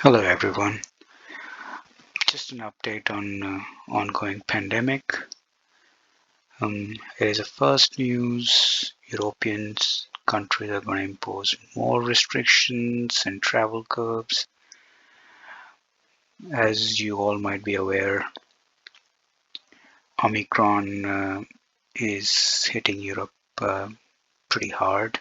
Hello everyone. Just an update on ongoing pandemic. Here is the first news. European countries are going to impose more restrictions and travel curbs. As you all might be aware, Omicron is hitting Europe pretty hard.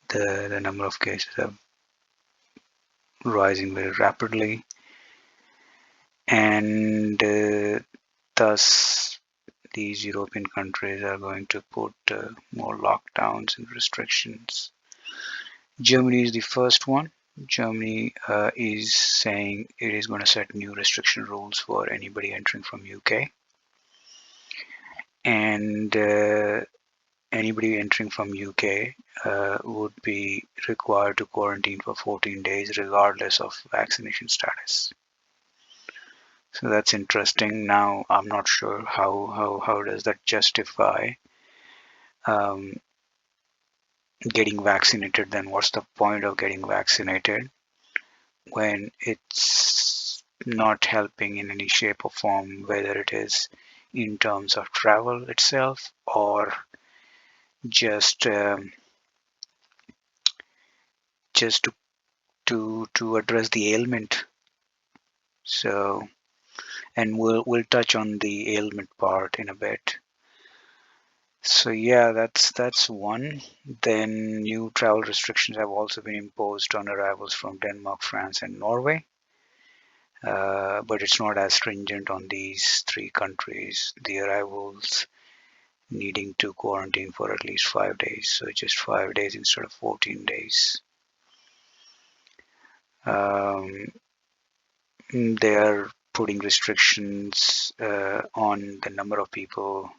The number of cases are rising very rapidly, and thus these European countries are going to put more lockdowns and restrictions. Germany is the first one. Germany is saying it is going to set new restriction rules for anybody entering from UK, and anybody entering from UK would be required to quarantine for 14 days regardless of vaccination status. So that's interesting. Now I'm not sure how does that justify um, getting vaccinated. Then what's the point of getting vaccinated when it's not helping in any shape or form, whether it is in terms of travel itself or just just to address the ailment. So, and we'll touch on the ailment part in a bit. So yeah, that's one. Then new travel restrictions have also been imposed on arrivals from Denmark, France, and Norway. But it's not as stringent on these three countries. The arrivals needing to quarantine for at least 5 days, so just 5 days instead of 14 days. Um, they are putting restrictions on the number of people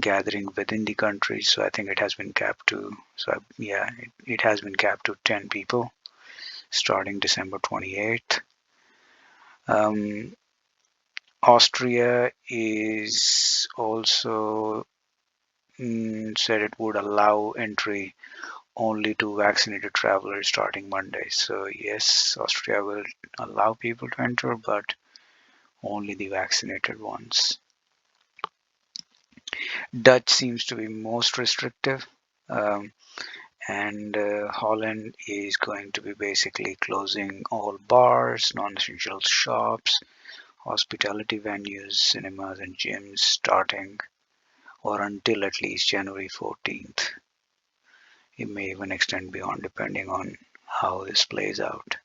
gathering within the country, so I think it has been capped to. So yeah, it has been capped to 10 people starting December 28th. Austria is also said it would allow entry only to vaccinated travelers starting Monday. So yes, Austria will allow people to enter, but only the vaccinated ones. Dutch seems to be most restrictive, um, and Holland is going to be basically closing all bars, non-essential shops, hospitality venues, cinemas, and gyms starting or until at least January 14th. It may even extend beyond depending on how this plays out.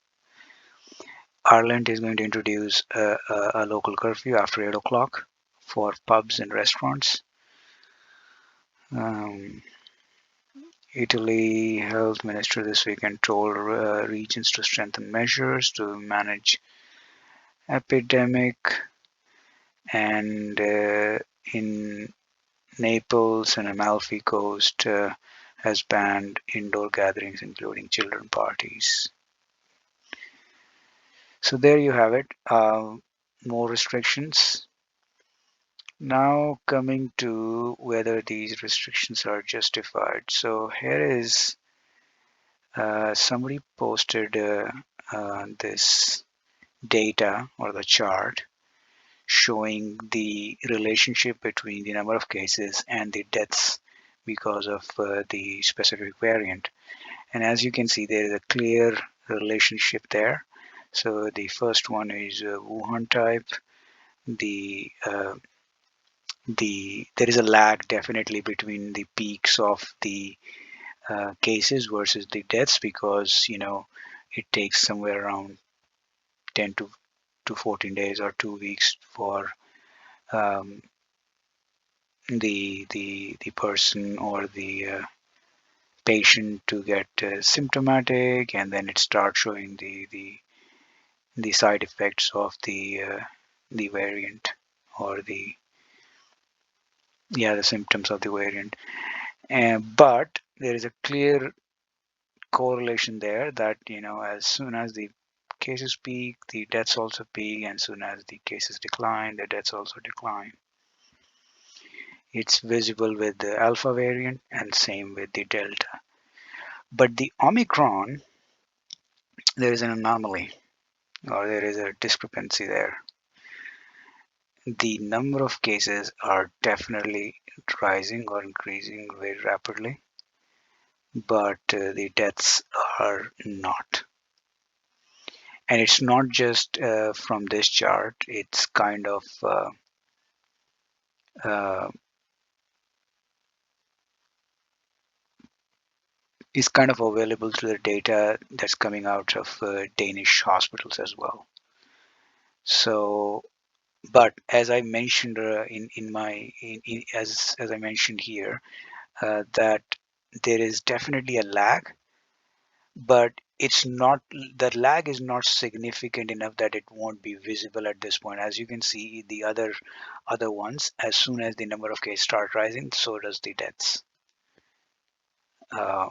Ireland is going to introduce a local curfew after 8 o'clock for pubs and restaurants. Um, Italy health minister this weekend told regions to strengthen measures to manage epidemic, and in Naples and Amalfi Coast has banned indoor gatherings, including children parties. So there you have it. More restrictions. Now coming to whether these restrictions are justified. So here is somebody posted this data or the chart showing the relationship between the number of cases and the deaths because of the specific variant. And as you can see, there is a clear relationship there. So the first one is Wuhan type. The there is a lag definitely between the peaks of the cases versus the deaths, because it takes somewhere around 10 to 14 days or 2 weeks for um, the person or the patient to get symptomatic, and then it starts showing the side effects of the variant, or the symptoms of the variant. But there is a clear correlation there that as soon as the cases peak, the deaths also peak, and soon as the cases decline, the deaths also decline. It's visible with the alpha variant and same with the delta. But the Omicron, there is an anomaly. or there is a discrepancy there. The number of cases are definitely rising or increasing very rapidly, but the deaths are not. And it's not just from this chart, uh, it's kind of available through the data that's coming out of Danish hospitals as well. So, but as I mentioned as I mentioned here, that there is definitely a lag, but it's not the lag is not significant enough that it won't be visible at this point. As you can see, the other ones, as soon as the number of cases start rising, so does the deaths. Uh,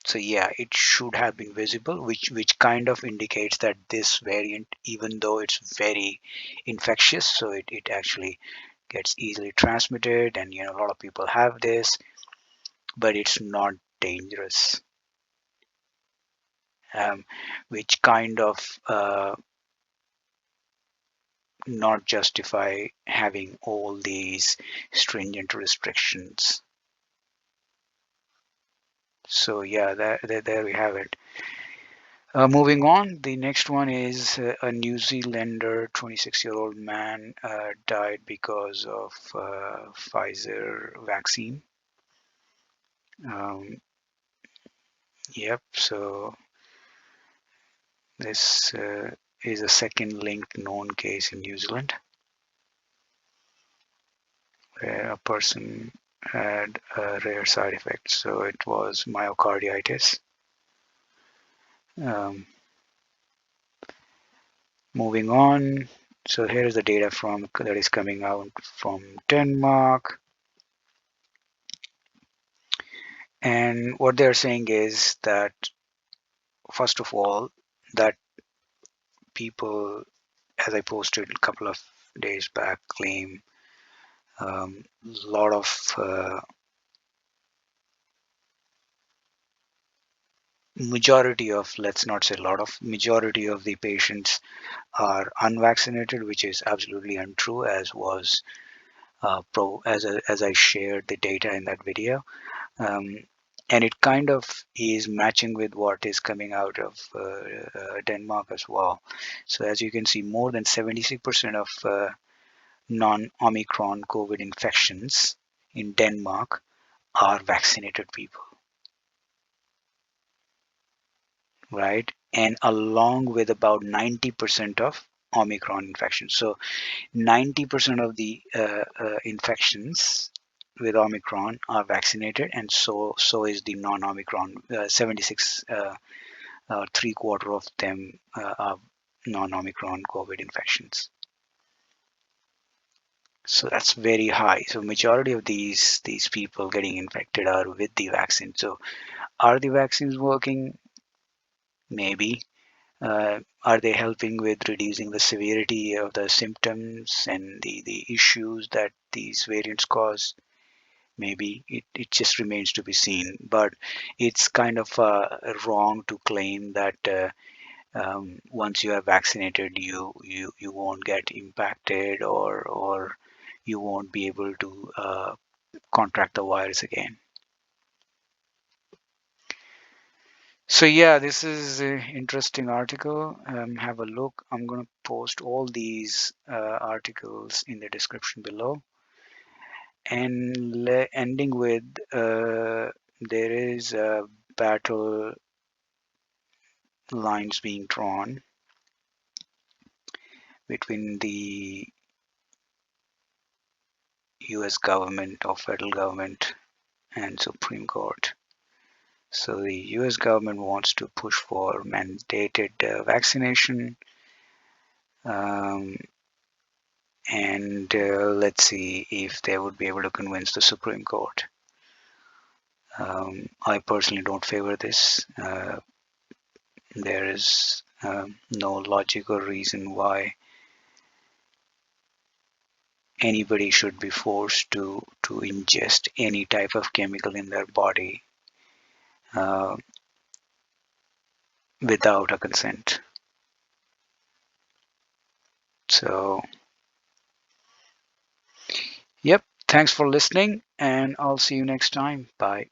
so yeah, it should have been visible, which kind of indicates that this variant, even though it's very infectious, so it actually gets easily transmitted, and a lot of people have this, but it's not dangerous, which kind of not justify having all these stringent restrictions. So yeah, there we have it. Moving on, the next one is a New Zealander 26-year-old man died because of Pfizer vaccine. Um, yep, so this is a second linked known case in New Zealand where a person had a rare side effect. So it was myocarditis. Um, Moving on, so here is the data that is coming out from Denmark, and what they're saying is that first of all, that people, as I posted a couple of days back, claim a lot of majority of, let's not say a lot of, majority of the patients are unvaccinated, which is absolutely untrue, as was as I shared the data in that video. Um, and it kind of is matching with what is coming out of Denmark as well. So as you can see, more than 76% of non-Omicron COVID infections in Denmark are vaccinated people, right? And along with about 90% of Omicron infections. So 90% of the infections with Omicron are vaccinated, and so is the non-Omicron. 76, three-quarter of them are non-Omicron COVID infections. So that's very high. So majority of these people getting infected are with the vaccine. So are the vaccines working? Maybe. Are they helping with reducing the severity of the symptoms and the issues that these variants cause? Maybe. It just remains to be seen. But it's kind of wrong to claim that once you are vaccinated, you won't get impacted, or you won't be able to contract the virus again. So yeah, this is an interesting article. Have a look. I'm going to post all these articles in the description below. And ending with, there is a battle lines being drawn between the US government or federal government and Supreme Court. So the US government wants to push for mandated vaccination. Um, and let's see if they would be able to convince the Supreme Court. I personally don't favor this. There is no logical reason why anybody should be forced to ingest any type of chemical in their body uh, without a consent. So, yep. Thanks for listening, and I'll see you next time. Bye.